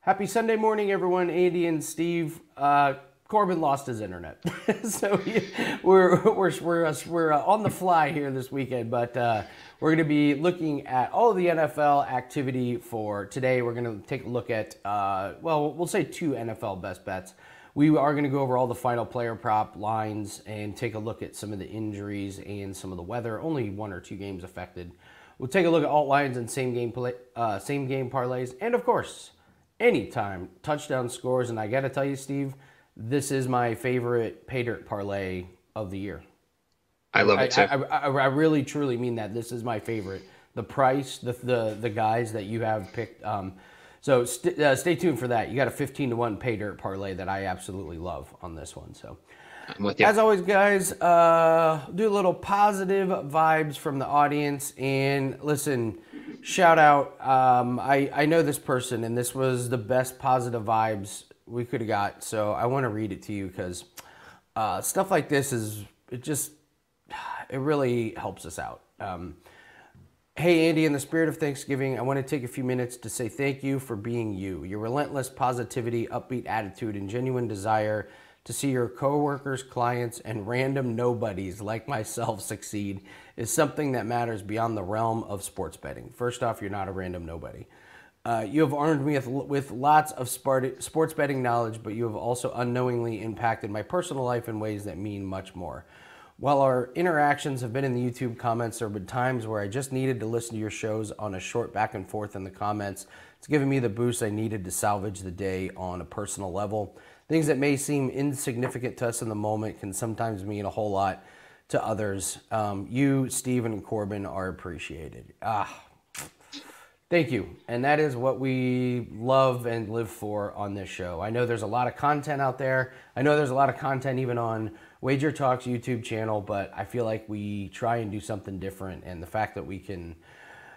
Happy Sunday morning, everyone. Andy and Steve. Corbin lost his internet, so we're on the fly here this weekend. But we're going to be looking at all of the NFL activity for today. We're going to take a look at we'll say 2 NFL best bets. We are going to go over all the final player prop lines and take a look at some of the injuries and some of the weather. Only 1 or 2 games affected. We'll take a look at alt lines and same game parlays, and of course, anytime touchdown scores. And I got to tell you, Steve, this is my favorite pay dirt parlay of the year. I love it too. I really truly mean that. This is my favorite. The price, the guys that you have picked. So stay tuned for that. You got a 15-1 pay dirt parlay that I absolutely love on this one. So I'm with you. As always, guys, do a little positive vibes from the audience. And listen, shout out. I know this person, and this was the best positive vibes we could have got. So I want to read it to you because stuff like this it really helps us out. Hey, Andy, in the spirit of Thanksgiving, I want to take a few minutes to say thank you for being you. Your relentless positivity, upbeat attitude, and genuine desire to see your coworkers, clients, and random nobodies like myself succeed is something that matters beyond the realm of sports betting. First off, you're not a random nobody. You have armed me with lots of sports betting knowledge, but you have also unknowingly impacted my personal life in ways that mean much more. While our interactions have been in the YouTube comments, there have been times where I just needed to listen to your shows on a short back and forth in the comments. It's given me the boost I needed to salvage the day on a personal level. Things that may seem insignificant to us in the moment can sometimes mean a whole lot to others. You, Steve, and Corbin are appreciated. Thank you. And that is what we love and live for on this show. I know there's a lot of content out there. I know there's a lot of content even on WagerTalk's YouTube channel, but I feel like we try and do something different. And the fact that we can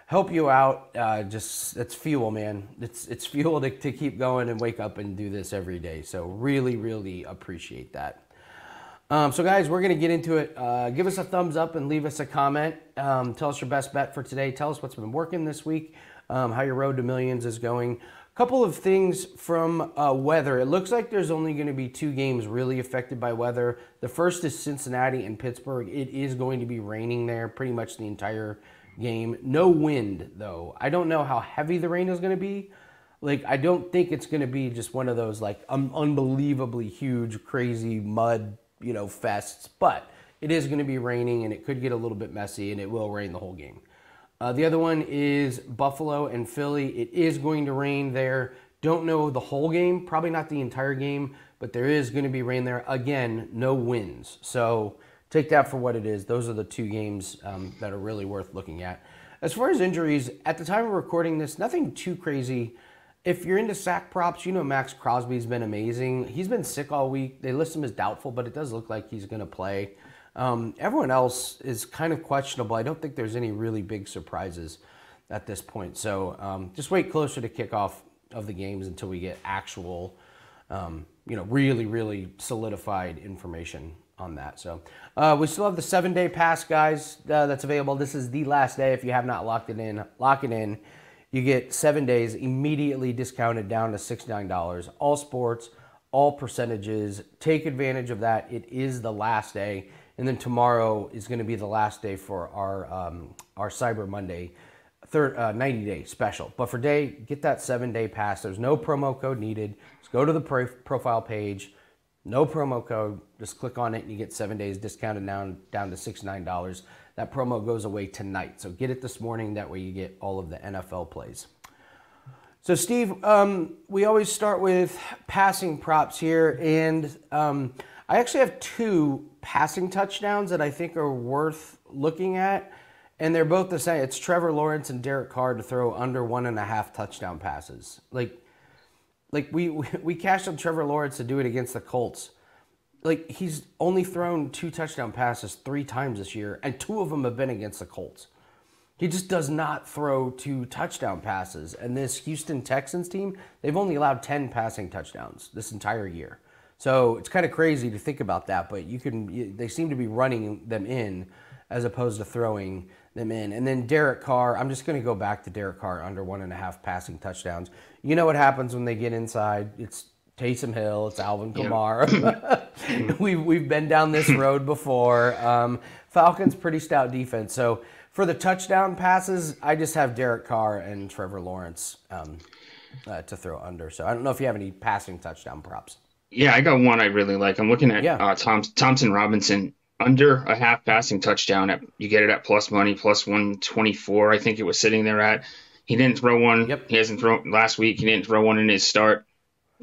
help you out, it's fuel, man. It's fuel to keep going and wake up and do this every day. So really, really appreciate that. So guys, we're going to get into it. Give us a thumbs up and leave us a comment. Tell us your best bet for today. Tell us what's been working this week, how your road to millions is going. A couple of things from weather. It looks like there's only going to be 2 games really affected by weather. The first is Cincinnati and Pittsburgh. It is going to be raining there pretty much the entire game. No wind, though. I don't know how heavy the rain is going to be. I don't think it's going to be just one of those unbelievably huge, crazy mud, fests. But it is going to be raining, and it could get a little bit messy, and it will rain the whole game. The other one is Buffalo and Philly. It is going to rain there. Don't know the whole game, probably not the entire game, but there is going to be rain there. Again, no winds. So take that for what it is. Those are the 2 games that are really worth looking at. As far as injuries, at the time of recording this, nothing too crazy. If you're into sack props, Max Crosby's been amazing. He's been sick all week. They list him as doubtful, but it does look like he's going to play. Everyone else is kind of questionable. I don't think there's any really big surprises at this point. So just wait closer to kickoff of the games until we get actual, really, really solidified information on that. So we still have the 7-day pass, guys, that's available. This is the last day. If you have not locked it in, lock it in. You get 7 days immediately discounted down to $69. All sports, all percentages. Take advantage of that. It is the last day. And then tomorrow is going to be the last day for our Cyber Monday 90-day special. But for day, get that 7-day pass. There's no promo code needed. Just go to the profile page. No promo code. Just click on it and you get 7 days discounted down to $69. That promo goes away tonight. So get it this morning. That way you get all of the NFL plays. So Steve, we always start with passing props here. And I actually have 2 passing touchdowns that I think are worth looking at. And they're both the same. It's Trevor Lawrence and Derek Carr to throw under 1.5 touchdown passes. We cashed on Trevor Lawrence to do it against the Colts. He's only thrown 2 touchdown passes 3 times this year, and 2 of them have been against the Colts. He just does not throw 2 touchdown passes. And this Houston Texans team, they've only allowed 10 passing touchdowns this entire year. So it's kind of crazy to think about that, but they seem to be running them in as opposed to throwing them in. And then Derek Carr, I'm just going to go back to Derek Carr under 1.5 passing touchdowns. You know what happens when they get inside. It's Taysom Hill. It's Alvin Kamara. We've been down this road before. Falcons, pretty stout defense. So for the touchdown passes, I just have Derek Carr and Trevor Lawrence to throw under. So I don't know if you have any passing touchdown props. Yeah, I got one I really like. I'm looking at Thompson Robinson under a half passing touchdown. You get it at plus money, plus 124. I think it was sitting there at. He didn't throw one. Yep. He hasn't thrown last week. He didn't throw one in his start.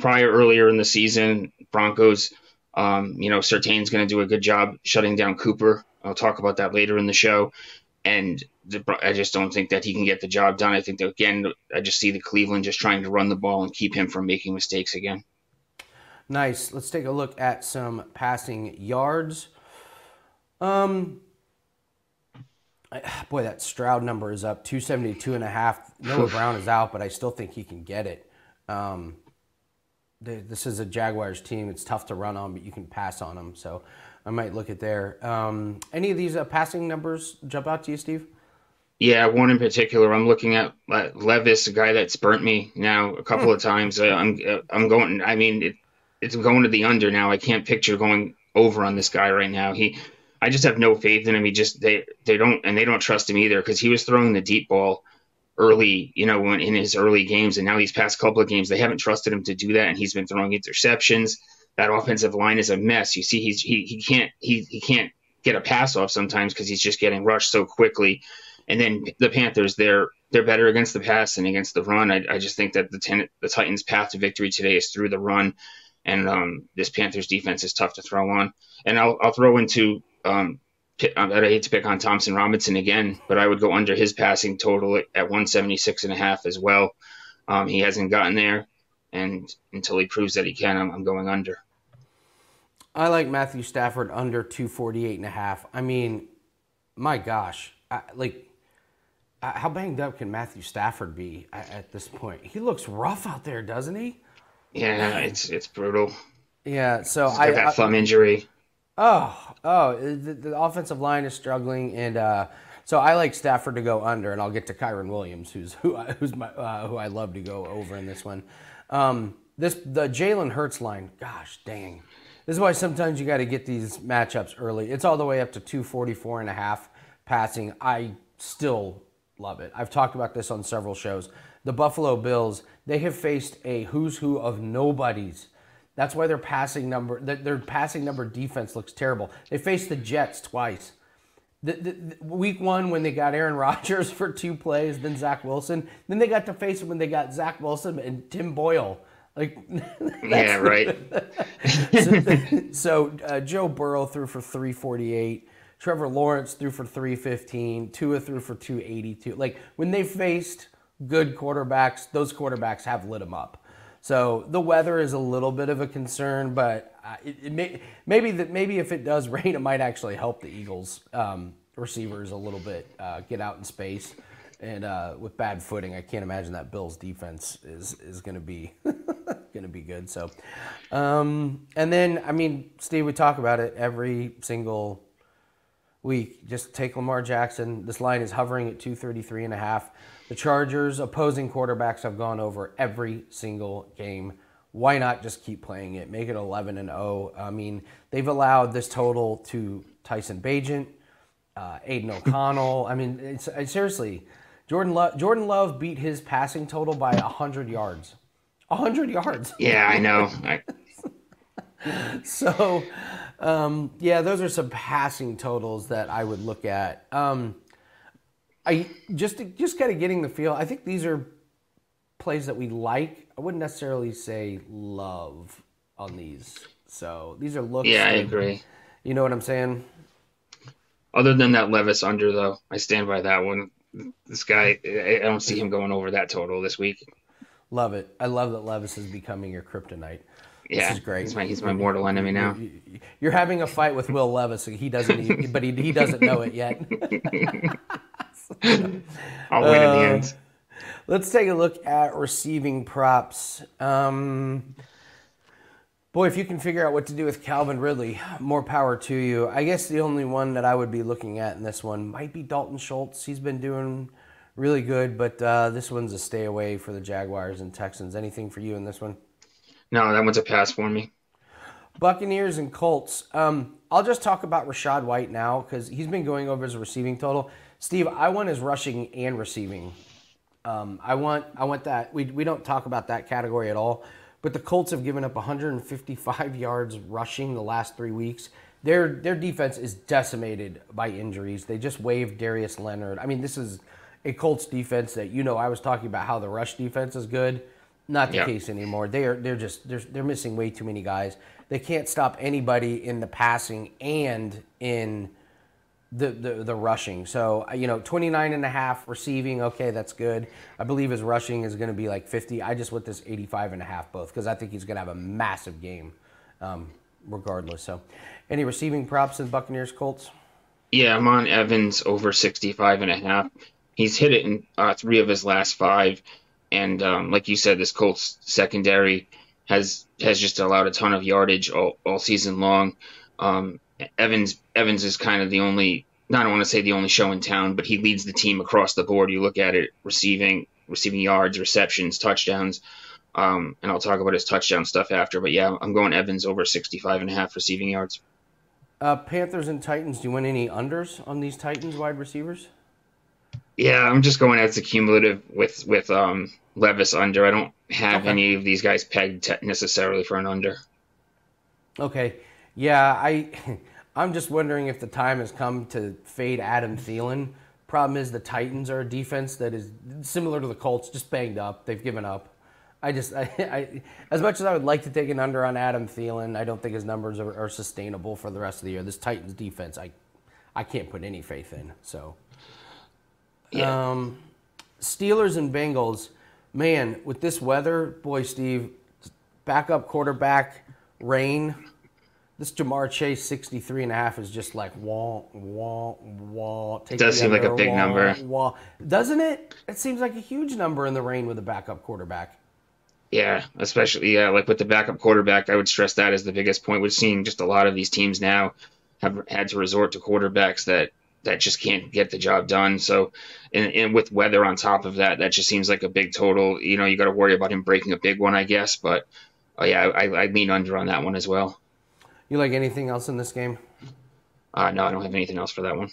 Earlier in the season, Broncos, Surtain's going to do a good job shutting down Cooper. I'll talk about that later in the show. And I just don't think that he can get the job done. I think that, again, I just see the Cleveland just trying to run the ball and keep him from making mistakes again. Nice. Let's take a look at some passing yards. Boy, that Stroud number is up 272.5. Noah Brown is out, but I still think he can get it. This is a Jaguars team. It's tough to run on, but you can pass on them. So I might look at there. Any of these passing numbers jump out to you, Steve? Yeah, one in particular. I'm looking at Levis, a guy that's burnt me now a couple of times. I'm going. I mean, it's going to the under now. I can't picture going over on this guy right now. I just have no faith in him. They don't trust him either, because he was throwing the deep ball early, when in his early games, and now these past couple of games they haven't trusted him to do that, and he's been throwing interceptions. That offensive line is a mess. You see, he can't get a pass off sometimes because he's just getting rushed so quickly. And then the Panthers, they're better against the pass than against the run. I just think that the Titans' path to victory today is through the run, and this Panthers defense is tough to throw on. And I'll throw into I hate to pick on Thompson Robinson again, but I would go under his passing total at 176.5 as well. He hasn't gotten there, and until he proves that he can, I'm going under. I like Matthew Stafford under 248.5. I mean, my gosh, how banged up can Matthew Stafford be at this point? He looks rough out there, doesn't he? Yeah, it's brutal. Yeah, so He's got that thumb injury. The offensive line is struggling, and so I like Stafford to go under, and I'll get to Kyron Williams, who I love to go over in this one. The Jalen Hurts line, gosh dang, this is why sometimes you got to get these matchups early. It's all the way up to 244.5 passing. I still love it. I've talked about this on several shows. The Buffalo Bills, they have faced a who's who of nobodies. That's why their passing number defense looks terrible. They faced the Jets twice. The week one when they got Aaron Rodgers for 2 plays, then Zach Wilson. Then they got to face him when they got Zach Wilson and Tim Boyle. Yeah, right. So Joe Burrow threw for 348. Trevor Lawrence threw for 315. Tua threw for 282. When they faced good quarterbacks, those quarterbacks have lit them up. So the weather is a little bit of a concern, but maybe if it does rain, it might actually help the Eagles receivers a little bit get out in space. And with bad footing, I can't imagine that Bills defense is going to be good. So, and then Steve, we talk about it every single week. Just take Lamar Jackson. This line is hovering at 233.5. The Chargers, opposing quarterbacks, have gone over every single game. Why not just keep playing it? Make it 11-0. They've allowed this total to Tyson Bagent, Aiden O'Connell. Seriously, Jordan Love beat his passing total by 100 yards. 100 yards. Yeah, I know. So, those are some passing totals that I would look at. I just kind of getting the feel. I think these are plays that we like. I wouldn't necessarily say love on these. So these are looks. Yeah, I agree. You know what I'm saying? Other than that Levis under, though, I stand by that one. This guy, I don't see him going over that total this week. Love it. I love that Levis is becoming your kryptonite. Yeah, this is great. He's my mortal enemy now. You're having a fight with Will Levis. He doesn't, but he doesn't know it yet. I'll win in the end. Let's take a look at receiving props. Boy, if you can figure out what to do with Calvin Ridley, more power to you. I guess the only one that I would be looking at in this one might be Dalton Schultz. He's been doing really good, but this one's a stay away for the Jaguars and Texans. Anything for you in this one? No, that one's a pass for me. Buccaneers and Colts. I'll just talk about Rachaad White now because he's been going over his receiving total. Steve, I want his rushing and receiving. I want that. We don't talk about that category at all. But the Colts have given up 155 yards rushing the last 3 weeks. Their defense is decimated by injuries. They just waived Darius Leonard. I mean, this is a Colts defense that, I was talking about how the rush defense is good. Not the case anymore. They're missing way too many guys. They can't stop anybody in the passing and in the rushing. So, 29.5 receiving, okay, that's good. I believe his rushing is going to be like 50. I just want this 85.5 both because I think he's going to have a massive game regardless. So, any receiving props in Buccaneers Colts? Yeah, I'm on Evans over 65.5. He's hit it in 3 of his last 5. And like you said, this Colts secondary has just allowed a ton of yardage all season long. Evans is kind of the only, I don't want to say the only show in town, but he leads the team across the board. You look at it, receiving yards, receptions, touchdowns, and I'll talk about his touchdown stuff after. But yeah, I'm going Evans over 65.5 receiving yards. Panthers and Titans, do you want any unders on these Titans wide receivers? Yeah, I'm just going as a cumulative with Levis under. I don't have any of these guys pegged necessarily for an under. Okay. Yeah, I'm just wondering if the time has come to fade Adam Thielen. Problem is the Titans are a defense that is similar to the Colts, just banged up. They've given up. I as much as I would like to take an under on Adam Thielen, I don't think his numbers are sustainable for the rest of the year. This Titans defense, I can't put any faith in. So, yeah. Steelers and Bengals, man, with this weather, boy, Steve, backup quarterback, rain. This Jamar Chase 63.5 is just like wah, wah, wah. It does seem like a big number. Wah. Doesn't it? It seems like a huge number in the rain with a backup quarterback. Yeah, especially, like with the backup quarterback, I would stress that as the biggest point. We're seeing just a lot of these teams now have had to resort to quarterbacks that just can't get the job done. So, and with weather on top of that, that just seems like a big total. You got to worry about him breaking a big one, I guess. But, yeah, I lean under on that one as well. You like anything else in this game? No, I don't have anything else for that one.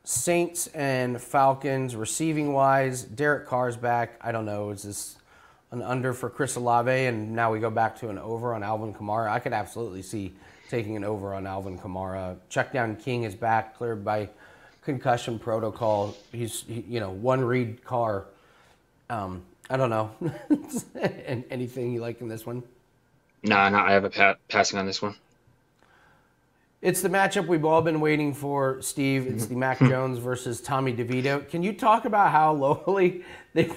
Saints and Falcons, receiving-wise, Derek Carr's back. I don't know. Is this an under for Chris Olave? And now we go back to an over on Alvin Kamara. I could absolutely see taking an over on Alvin Kamara. Checkdown King is back, cleared by concussion protocol. He's one read Carr. I don't know. Anything you like in this one? No, I have a passing on this one. It's the matchup we've all been waiting for, Steve. It's the Mac Jones versus Tommy DeVito. Can you talk about how locally they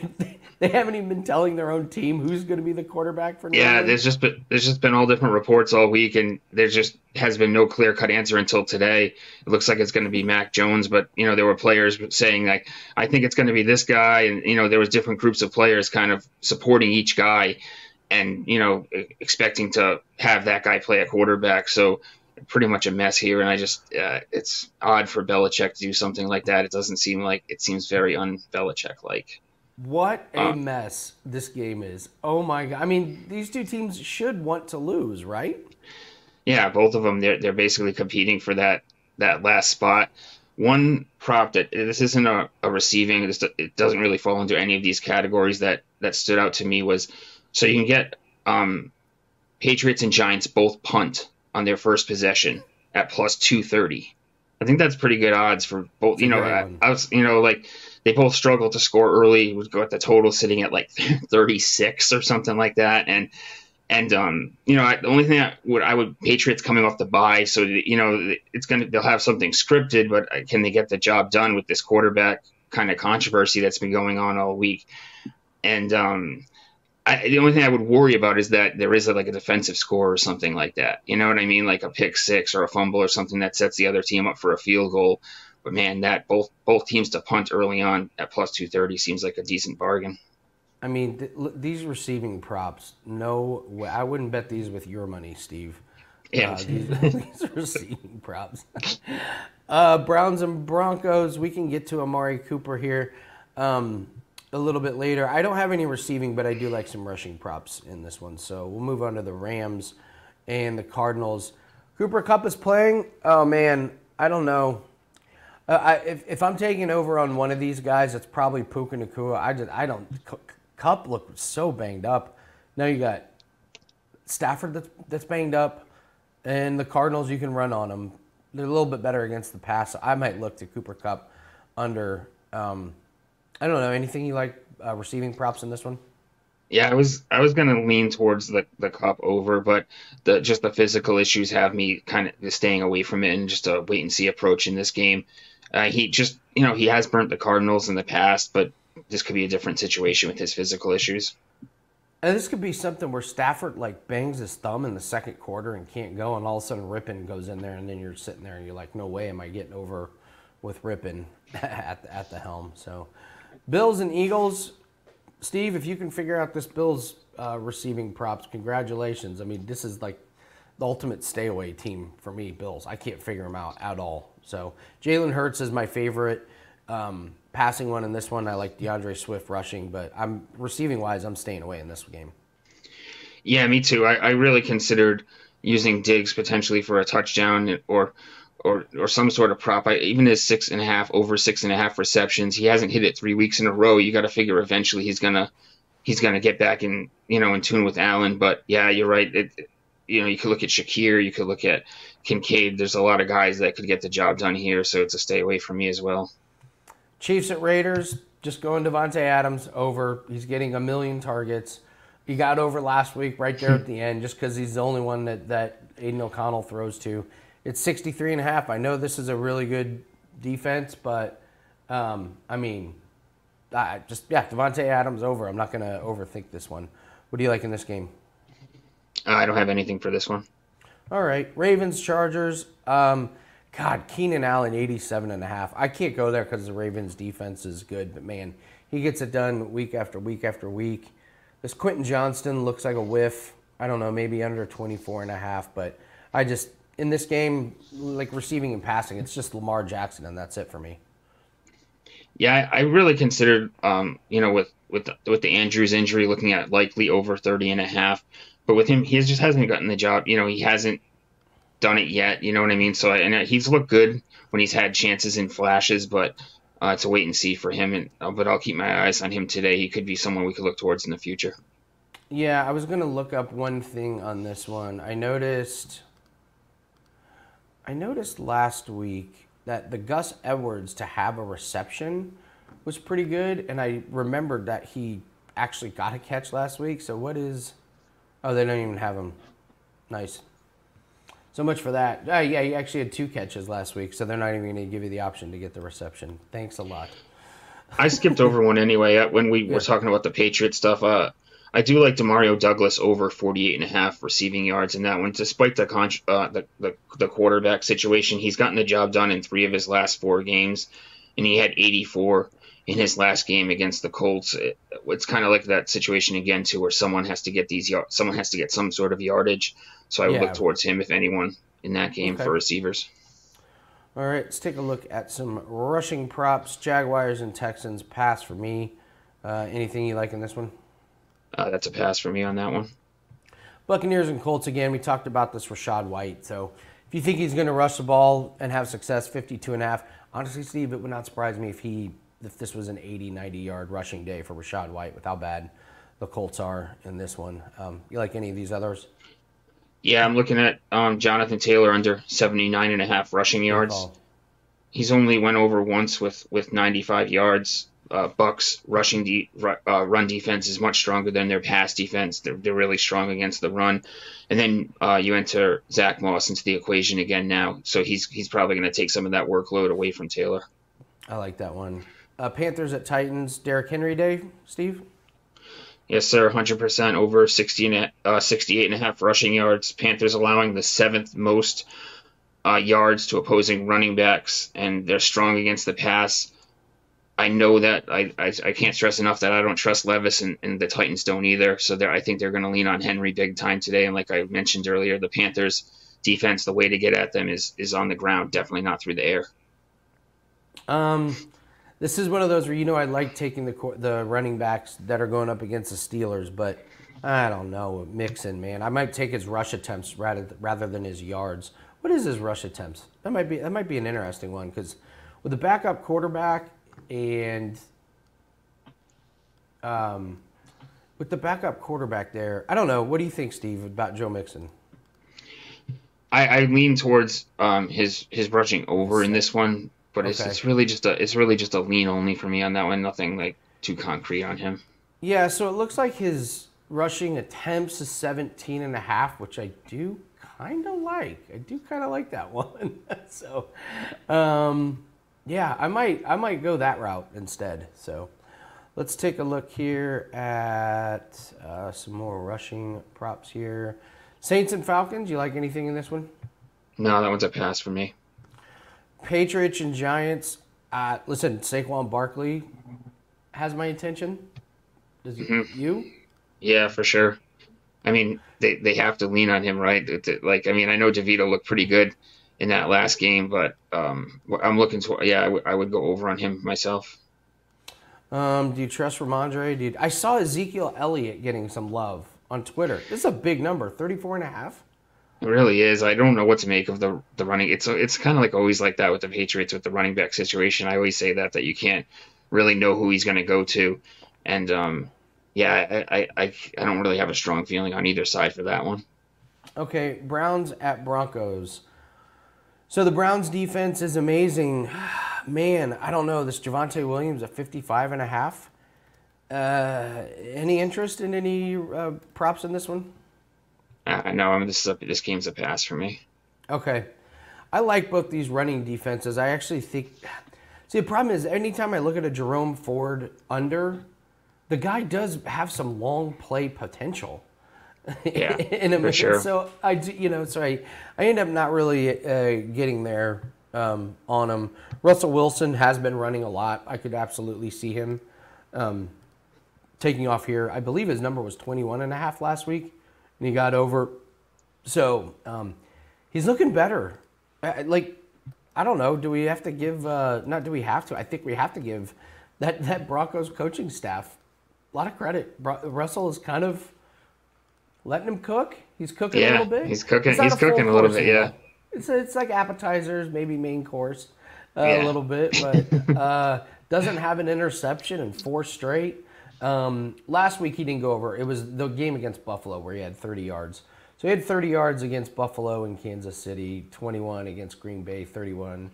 haven't even been telling their own team who's going to be the quarterback for? Yeah, there's just been all different reports all week, and there just has been no clear-cut answer until today. It looks like it's going to be Mac Jones, but there were players saying like, I think it's going to be this guy, and there was different groups of players kind of supporting each guy, and expecting to have that guy play at quarterback. So pretty much a mess here, and I just it's odd for Belichick to do something like that. It doesn't seem like it seems very un-Belichick like. What a mess this game is. Oh my God. I mean, these two teams should want to lose, right? Yeah, both of them, they're basically competing for that last spot. One prop that this isn't a receiving, it doesn't really fall into any of these categories that stood out to me was, so you can get Patriots and Giants both punt on their first possession at plus 230. I think that's pretty good odds for both. They both struggle to score early. We've got the total sitting at like 36 or something like that. And the only thing I would Patriots coming off the bye, so they'll have something scripted, but can they get the job done with this quarterback kind of controversy that's been going on all week? And the only thing I would worry about is that there is like a defensive score or something like that. You know what I mean? Like a pick six or a fumble or something that sets the other team up for a field goal. But man, that both teams to punt early on at plus 230 seems like a decent bargain. I mean, these receiving props, no way. I wouldn't bet these with your money, Steve. Yeah. These receiving props. Browns and Broncos, we can get to Amari Cooper here. a little bit later. I don't have any receiving, but I do like some rushing props in this one. So we'll move on to the Rams and the Cardinals. Cooper Kupp is playing. Oh, man, I don't know. If I'm taking over on one of these guys, it's probably Puka Nacua. Kupp looked so banged up. Now you got Stafford that's banged up, and the Cardinals, you can run on them. They're a little bit better against the pass. So I might look to Cooper Kupp under. I don't know. Anything you like receiving props in this one? Yeah, I was gonna lean towards the Cup over, but the physical issues have me kind of staying away from it and just a wait and see approach in this game. He just he has burnt the Cardinals in the past, but this could be a different situation with his physical issues. And this could be something where Stafford bangs his thumb in the second quarter and can't go, and all of a sudden Rippon goes in there, and then you're sitting there and you're like, no way am I getting over with Rippon at the helm. So, Bills and Eagles. Steve, if you can figure out this Bills receiving props, congratulations. I mean, this is like the ultimate stay away team for me, Bills. I can't figure them out at all. So Jalen Hurts is my favorite passing one in this one. I like DeAndre Swift rushing, but I'm receiving wise, I'm staying away in this game. Yeah, me too. I really considered using Diggs potentially for a touchdown or some sort of prop. Even his 6.5 receptions, he hasn't hit it 3 weeks in a row. You got to figure eventually he's gonna get back in tune with Allen. But yeah, you're right. You could look at Shakir, you could look at Kincaid. There's a lot of guys that could get the job done here, so it's a stay away from me as well. Chiefs at Raiders, just going Devontae Adams over. He's getting 1 million targets. He got over last week right there at the end just because he's the only one that Aiden O'Connell throws to. It's 63.5. I know this is a really good defense, but, Devontae Adams over. I'm not going to overthink this one. What do you like in this game? I don't have anything for this one. All right. Ravens, Chargers. Keenan Allen, 87.5. I can't go there because the Ravens defense is good, but man, he gets it done week after week after week. This Quentin Johnston looks like a whiff. I don't know, maybe under 24.5, but in this game, like receiving and passing, it's just Lamar Jackson, and that's it for me. Yeah, I really considered, with the Andrews injury, looking at likely over 30.5. But with him, he just hasn't gotten the job. He hasn't done it yet. You know what I mean? So, he's looked good when he's had chances and flashes, but it's a wait and see for him. But I'll keep my eyes on him today. He could be someone we could look towards in the future. Yeah, I was going to look up one thing on this one. I noticed last week that the Gus Edwards to have a reception was pretty good, and I remembered that he actually got a catch last week. So what is... Oh, they don't even have him. Nice. So much for that. Yeah, he actually had 2 catches last week, so they're not even going to give you the option to get the reception. Thanks a lot. I skipped over one anyway when we were talking about the Patriot stuff. I do like Demario Douglas over 48.5 receiving yards in that one. Despite the quarterback situation, he's gotten the job done in 3 of his last 4 games, and he had 84 in his last game against the Colts. It's kind of like that situation again too, where someone has to get some sort of yardage. So I would look towards him if anyone in that game for receivers. All right, let's take a look at some rushing props. Jaguars and Texans, pass for me. Anything you like in this one? That's a pass for me on that one. Buccaneers and Colts again. We talked about this Rachaad White. So if you think he's going to rush the ball and have success, 52.5. Honestly, Steve, it would not surprise me if this was an 80, 90-yard rushing day for Rachaad White with how bad the Colts are in this one. You like any of these others? Yeah, I'm looking at Jonathan Taylor under 79.5 rushing yards. He's only went over once with 95 yards. Bucks run defense is much stronger than their pass defense. They're really strong against the run. And then you enter Zach Moss into the equation again now. So he's probably going to take some of that workload away from Taylor. I like that one. Panthers at Titans, Derrick Henry day, Steve? Yes, sir. 100% over 68.5 rushing yards. Panthers allowing the 7th most yards to opposing running backs, and they're strong against the pass. I know that I can't stress enough that I don't trust Levis, and the Titans don't either. So I think they're going to lean on Henry big time today. And like I mentioned earlier, the Panthers defense, the way to get at them is on the ground, definitely not through the air. This is one of those where I like taking the running backs that are going up against the Steelers, but I don't know, Mixon, man. I might take his rush attempts rather than his yards. What is his rush attempts? That might be an interesting one because with the backup quarterback and with the backup quarterback there, I don't know. What do you think, Steve, about Joe Mixon? I lean towards his rushing over in this one, but Okay. it's really just a lean only for me on that one. Nothing like too concrete on him. Yeah, so it looks like his rushing attempts is 17.5, which I do kind of like. I do kind of like that one. So, yeah, I might go that route instead. So, let's take a look here at some more rushing props here. Saints and Falcons, you like anything in this one? No, that one's a pass for me. Patriots and Giants. Listen, Saquon Barkley has my attention. Does you? Yeah, for sure. I mean, they have to lean on him, right? Like, I mean, I know DeVito looked pretty good in that last game, but I'm looking to, yeah, I would go over on him myself. Do you trust Ramondre? I saw Ezekiel Elliott getting some love on Twitter. This is a big number, 34.5. It really is. I don't know what to make of the running. It's kind of like always like that with the Patriots with the running back situation. I always say that you can't really know who he's going to go to, and yeah, I don't really have a strong feeling on either side for that one. Okay, Browns at Broncos. So the Browns defense is amazing. Man, I don't know. This Javonte Williams at 55.5. Any interest in any props in this one? No, I mean, this game's a pass for me. Okay. I like both these running defenses. I actually think... See, the problem is anytime I look at a Jerome Ford under, the guy does have some long play potential. Yeah, in a for sure. So I do, I end up not really getting there on him. Russell Wilson has been running a lot. I could absolutely see him taking off here. I believe his number was 21.5 last week, and he got over. So he's looking better. I don't know. Do we have to give? Not do we have to? I think we have to give that Broncos coaching staff a lot of credit. Russell is kind of letting him cook. He's cooking a little bit. He's cooking. He's cooking a little bit. Yeah. It's like appetizers, maybe main course, Yeah. a little bit, but doesn't have an interception in 4 straight. Last week he didn't go over. It was the game against Buffalo where he had 30 yards. So he had 30 yards against Buffalo and Kansas City, 21 against Green Bay, 31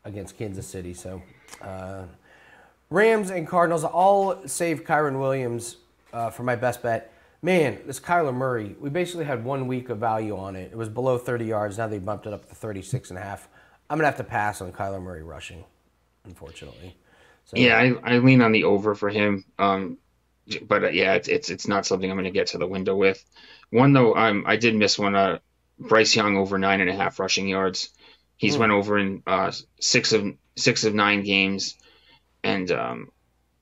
against Kansas City. So Rams and Cardinals all save Kyron Williams for my best bet. Man, this Kyler Murray, we basically had 1 week of value on it. It was below 30 yards. Now they bumped it up to 36.5. I'm going to have to pass on Kyler Murray rushing, unfortunately. So, Yeah, I lean on the over for him. But yeah, it's not something I'm going to get to the window with. One though, I did miss one. Bryce Young over 9.5 rushing yards. He's went over in 6 of 9 games, and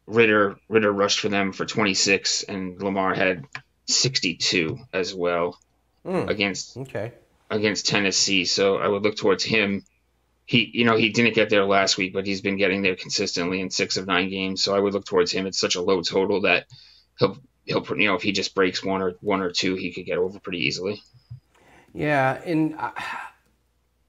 Ritter rushed for them for 26, and Lamar had 62 as well against Tennessee. So I would look towards him. He didn't get there last week, but he's been getting there consistently in 6 of 9 games. So I would look towards him. It's such a low total that he'll if he just breaks one or two, he could get over pretty easily. Yeah, and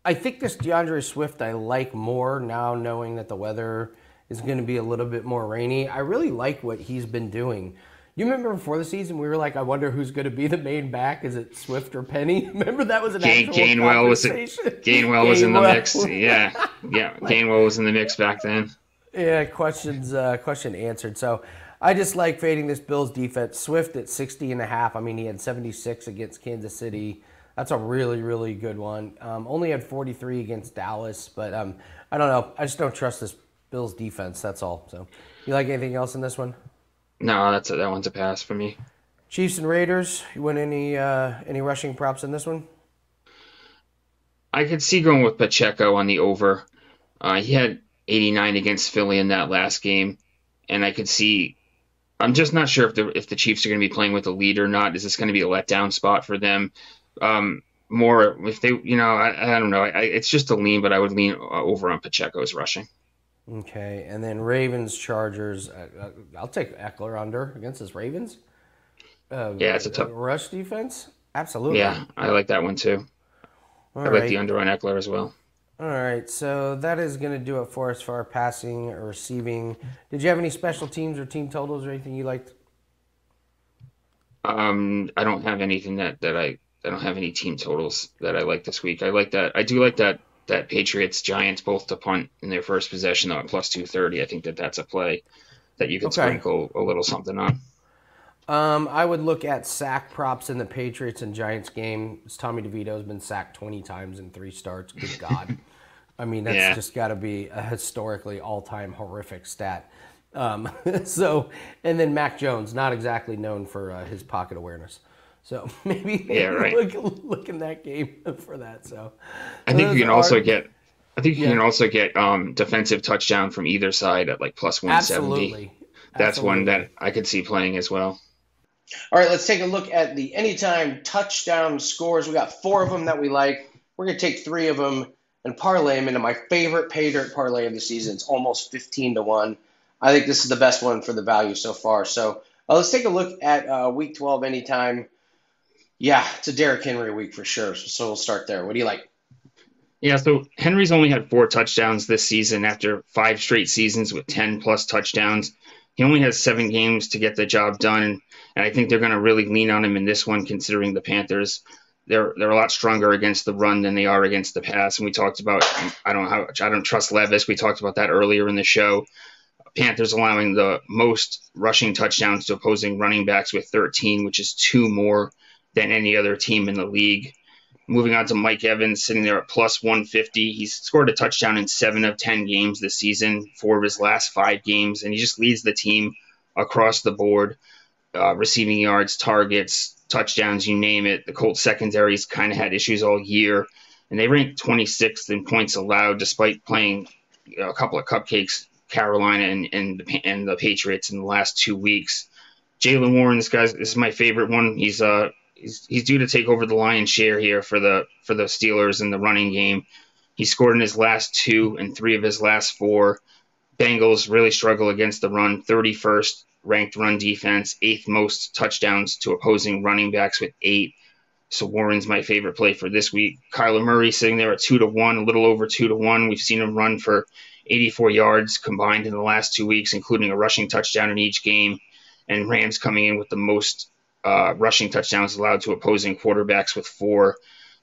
I think this DeAndre Swift I like more now, knowing that the weather is going to be a little bit more rainy. I really like what he's been doing. You remember before the season, we were like, I wonder who's going to be the main back. Is it Swift or Penny? Remember that was an actual conversation? Gainwell was in the mix. Yeah. Gainwell was in the mix back then. Yeah, question answered. So I just like fading this Bills defense. Swift at 60.5. I mean, he had 76 against Kansas City. That's a really, really good one. Only had 43 against Dallas, but I don't know. I just don't trust this Bills defense. That's all. So, you like anything else in this one? No, that one's a pass for me. Chiefs and Raiders. You want any rushing props in this one? I could see going with Pacheco on the over. He had 89 against Philly in that last game, and I could see. I'm just not sure if the Chiefs are going to be playing with a lead or not. Is this going to be a letdown spot for them? More if they, I don't know. It's just a lean, but I would lean over on Pacheco's rushing. Okay, and then Ravens, Chargers. I'll take Eckler under against this Ravens Yeah, it's a tough. rush defense. Absolutely. Yeah, I like that one too. All I like the right. under on Eckler as well. All right, so that is going to do it for us for our passing or receiving. Did you have any special teams or team totals or anything you liked? I don't have anything I don't have any team totals that I like this week. I like that. I do like that Patriots Giants both to punt in their first possession though at plus 230. I think that's a play that you could Okay. sprinkle a little something on. I would look at sack props in the Patriots and Giants game. Tommy DeVito's been sacked 20 times in 3 starts. Good God. I mean, that's Yeah, just got to be a historically all-time horrific stat. So, and then Mac Jones, not exactly known for his pocket awareness. So maybe yeah, right. look in that game for that. So I think you those can also are, get. I think you yeah, can also get defensive touchdown from either side at like plus 170. absolutely. That's one that Absolutely. I could see playing as well. All right, let's take a look at the anytime touchdown scores. We got 4 of them that we like. We're going to take 3 of them and parlay them into my favorite pay dirt parlay of the season. It's almost 15-1. I think this is the best one for the value so far. So let's take a look at week 12 anytime. Yeah, it's a Derrick Henry week for sure. So we'll start there. What do you like? Yeah, so Henry's only had 4 touchdowns this season after 5 straight seasons with 10 plus touchdowns. He only has 7 games to get the job done, and I think they're going to really lean on him in this one, considering the Panthers. They're a lot stronger against the run than they are against the pass. And we talked about I don't trust Levis. We talked about that earlier in the show. Panthers allowing the most rushing touchdowns to opposing running backs with 13, which is 2 more than any other team in the league. Moving on to Mike Evans, sitting there at plus 150. He's scored a touchdown in 7 of 10 games this season, 4 of his last 5 games, and he just leads the team across the board. Receiving yards, targets, touchdowns, you name it. The Colts secondary's kind of had issues all year, and they ranked 26th in points allowed despite playing a couple of cupcakes, Carolina and the Patriots in the last 2 weeks. Jalen Warren, this is my favorite one. He's due to take over the lion's share here for the Steelers in the running game. He scored in his last 2 and 3 of his last 4. Bengals really struggle against the run. 31st ranked run defense, 8th most touchdowns to opposing running backs with 8. So Warren's my favorite play for this week. Kyler Murray sitting there at 2-1, a little over 2-1. We've seen him run for 84 yards combined in the last 2 weeks, including a rushing touchdown in each game. And Rams coming in with the most rushing touchdowns allowed to opposing quarterbacks with 4.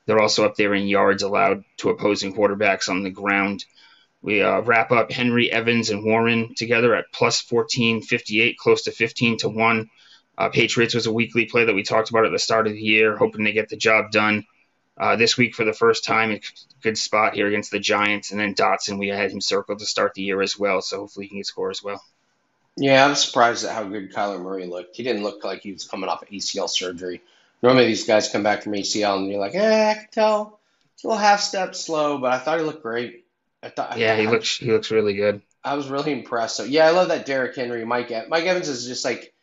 They're also up there in yards allowed to opposing quarterbacks on the ground. We wrap up Henry, Evans, and Warren together at plus 1458, close to 15-1. Patriots was a weekly play that we talked about at the start of the year, hoping to get the job done. This week, for the first time, a good spot here against the Giants. And then Dotson, we had him circled to start the year as well, so hopefully he can score as well. Yeah, I'm surprised at how good Kyler Murray looked. He didn't look like he was coming off ACL surgery. Normally these guys come back from ACL and you're like, I can tell. It's a little half step slow, but I thought he looked great. I thought Yeah, he looks really good. I was really impressed. So yeah, I love that Derrick Henry, Mike Evans is just like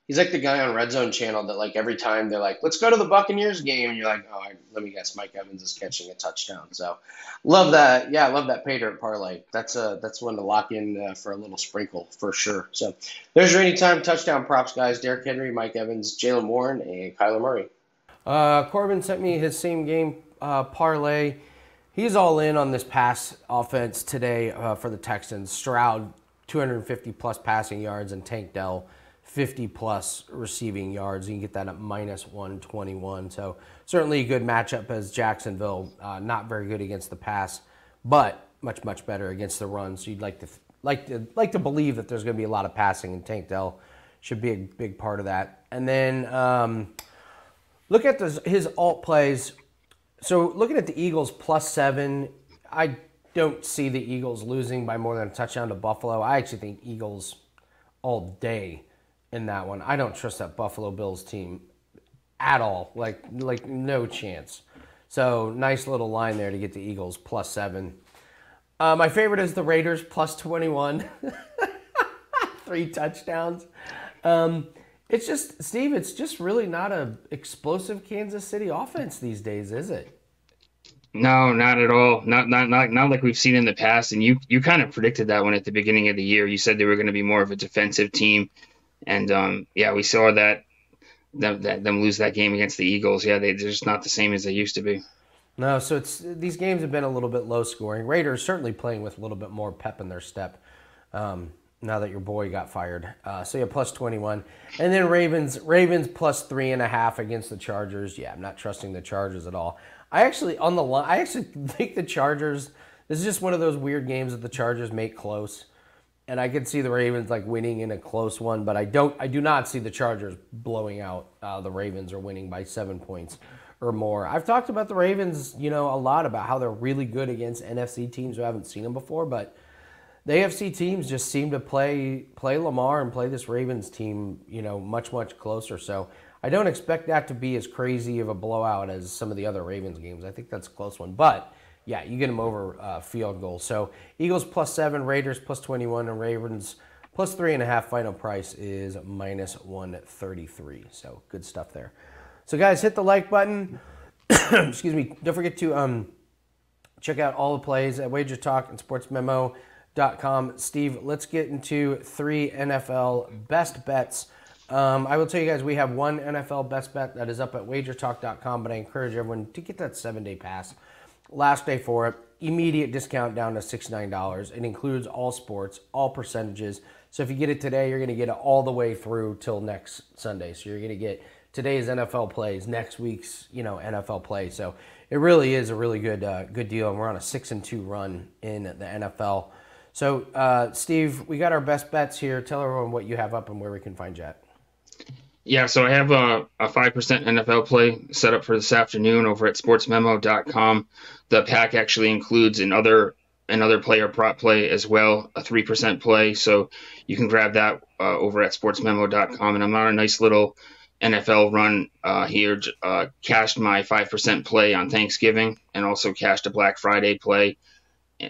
he's like the guy on Red Zone channel that like every time they're like, let's go to the Buccaneers game, and you're like, let me guess, Mike Evans is catching a touchdown. So love that. Yeah, I love that pay dirt parlay. That's one to lock in for a little sprinkle for sure. So there's your anytime touchdown props, guys. Derrick Henry, Mike Evans, Jalen Warren, and Kyler Murray. Corbin sent me his same game parlay. He's all in on this pass offense today for the Texans. Stroud, 250 plus passing yards, and Tank Dell, 50 plus receiving yards. You can get that at minus 121. So certainly a good matchup as Jacksonville, not very good against the pass, but much better against the run. So you'd like to believe that there's going to be a lot of passing, and Tank Dell should be a big part of that. And then look at his alt plays. So looking at the Eagles +7, I don't see the Eagles losing by more than a touchdown to Buffalo. I actually think Eagles all day in that one. I don't trust that Buffalo Bills team at all. Like no chance. So nice little line there to get the Eagles +7. My favorite is the Raiders +21. 3 touchdowns. It's just, Steve, it's just really not a explosive Kansas City offense these days, is it? No, not at all. Not like we've seen in the past. And you kind of predicted that one at the beginning of the year. You said they were going to be more of a defensive team, and yeah, we saw them lose that game against the Eagles. Yeah, they're just not the same as they used to be. No, so these games have been a little bit low scoring. Raiders certainly playing with a little bit more pep in their step. Now that your boy got fired, so yeah, plus 21, and then Ravens plus 3.5 against the Chargers. Yeah, I'm not trusting the Chargers at all. I actually think the Chargers. This is just one of those weird games that the Chargers make close, and I could see the Ravens like winning in a close one, but I do not see the Chargers blowing out the Ravens or winning by 7 points or more. I've talked about the Ravens, a lot about how they're really good against NFC teams who haven't seen them before, but the AFC teams just seem to play Lamar and play this Ravens team, much, much closer. So I don't expect that to be as crazy of a blowout as some of the other Ravens games. I think that's a close one. But, yeah, you get them over field goal. So Eagles plus 7, Raiders plus 21, and Ravens plus 3.5. Final price is minus 133. So good stuff there. So, guys, hit the like button. Excuse me. Don't forget to check out all the plays at WagerTalk and SportsMemo.com. Steve, let's get into 3 NFL best bets. I will tell you guys we have one NFL best bet that is up at WagerTalk.com, but I encourage everyone to get that 7-day pass. Last day for it. Immediate discount down to $69. It includes all sports, all percentages. So if you get it today, you're going to get it all the way through till next Sunday. So you're going to get today's NFL plays, next week's NFL play. So it really is a really good deal, and we're on a 6-2 run in the NFL. So Steve, we got our best bets here. Tell everyone what you have up and where we can find you at. Yeah, so I have a 5% NFL play set up for this afternoon over at sportsmemo.com. The pack actually includes another player prop play as well, a 3% play. So you can grab that over at sportsmemo.com. And I'm on a nice little NFL run here. Cashed my 5% play on Thanksgiving and also cashed a Black Friday play.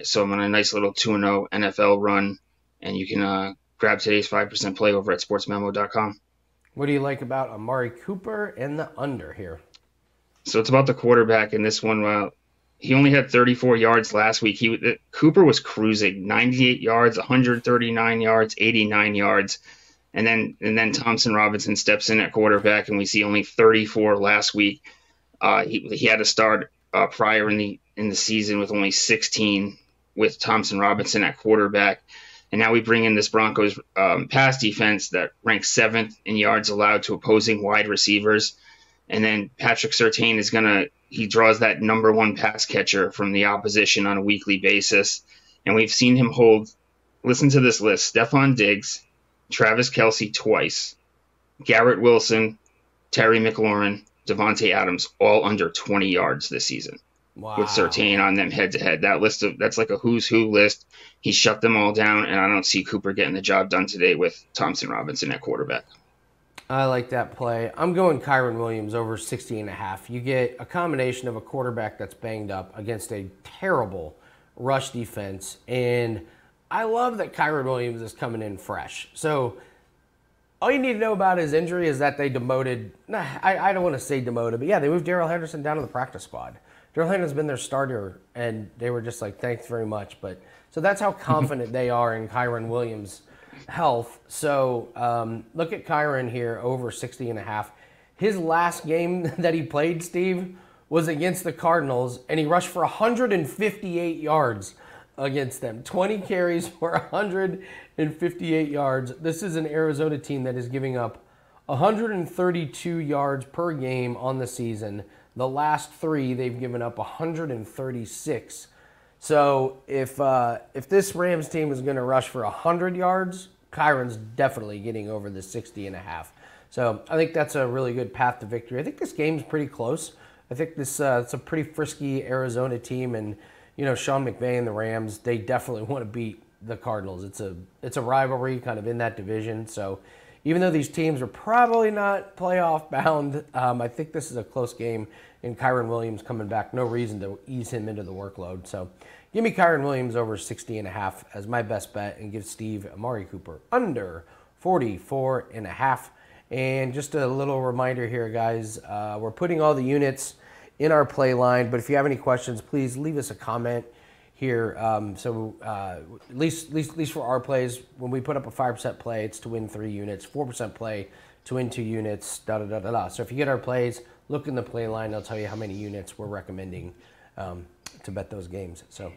So I'm on a nice little 2-0 NFL run. And you can grab today's 5% play over at sportsmemo.com. What do you like about Amari Cooper and the under here? So it's about the quarterback in this one. He only had 34 yards last week. Cooper was cruising 98 yards, 139 yards, 89 yards. And then Thompson Robinson steps in at quarterback, and we see only 34 last week. He had to start prior in the season with only 16 with Thompson Robinson at quarterback. And now we bring in this Broncos pass defense that ranks 7th in yards allowed to opposing wide receivers. And then Patrick Surtain he draws that number 1 pass catcher from the opposition on a weekly basis. And we've seen him hold, listen to this list, Stephon Diggs, Travis Kelce twice, Garrett Wilson, Terry McLaurin, Devontae Adams, all under 20 yards this season. Wow. With Surtain on them head-to-head. That's like a who's who list. He shut them all down, and I don't see Cooper getting the job done today with Thompson Robinson at quarterback. I like that play. I'm going Kyren Williams over 60.5. You get a combination of a quarterback that's banged up against a terrible rush defense, and I love that Kyren Williams is coming in fresh. So all you need to know about his injury is that they demoted, I don't want to say demoted, but yeah, they moved Darrell Henderson down to the practice squad. Darrell Henderson's been their starter, and they were just like, thanks very much. So that's how confident they are in Kyren Williams' health. So look at Kyren here, over 60.5. His last game that he played, Steve, was against the Cardinals, and he rushed for 158 yards against them. 20 carries for 158 yards. This is an Arizona team that is giving up 132 yards per game on the season. The last 3, they've given up 136. So if this Rams team is going to rush for 100 yards, Kyron's definitely getting over the 60.5. So I think that's a really good path to victory. I think this game's pretty close. I think it's a pretty frisky Arizona team, and Sean McVay and the Rams, they definitely want to beat the Cardinals. It's a rivalry kind of in that division. So even though these teams are probably not playoff bound, I think this is a close game, and Kyren Williams coming back, no reason to ease him into the workload. So give me Kyren Williams over 60.5 as my best bet, and give Steve Amari Cooper under 44.5. And just a little reminder here, guys, we're putting all the units in our play line. But if you have any questions, please leave us a comment here. At least for our plays, when we put up a 5% play, it's to win 3 units, 4% play to win 2 units, da-da-da-da-da. So if you get our plays, look in the play line. I'll tell you how many units we're recommending to bet those games. So,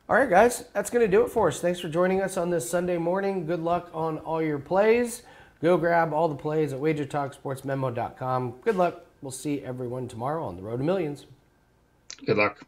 all right, guys, that's going to do it for us. Thanks for joining us on this Sunday morning. Good luck on all your plays. Go grab all the plays at WagerTalk, sportsmemo.com. Good luck. We'll see everyone tomorrow on the Road to Millions. Good luck.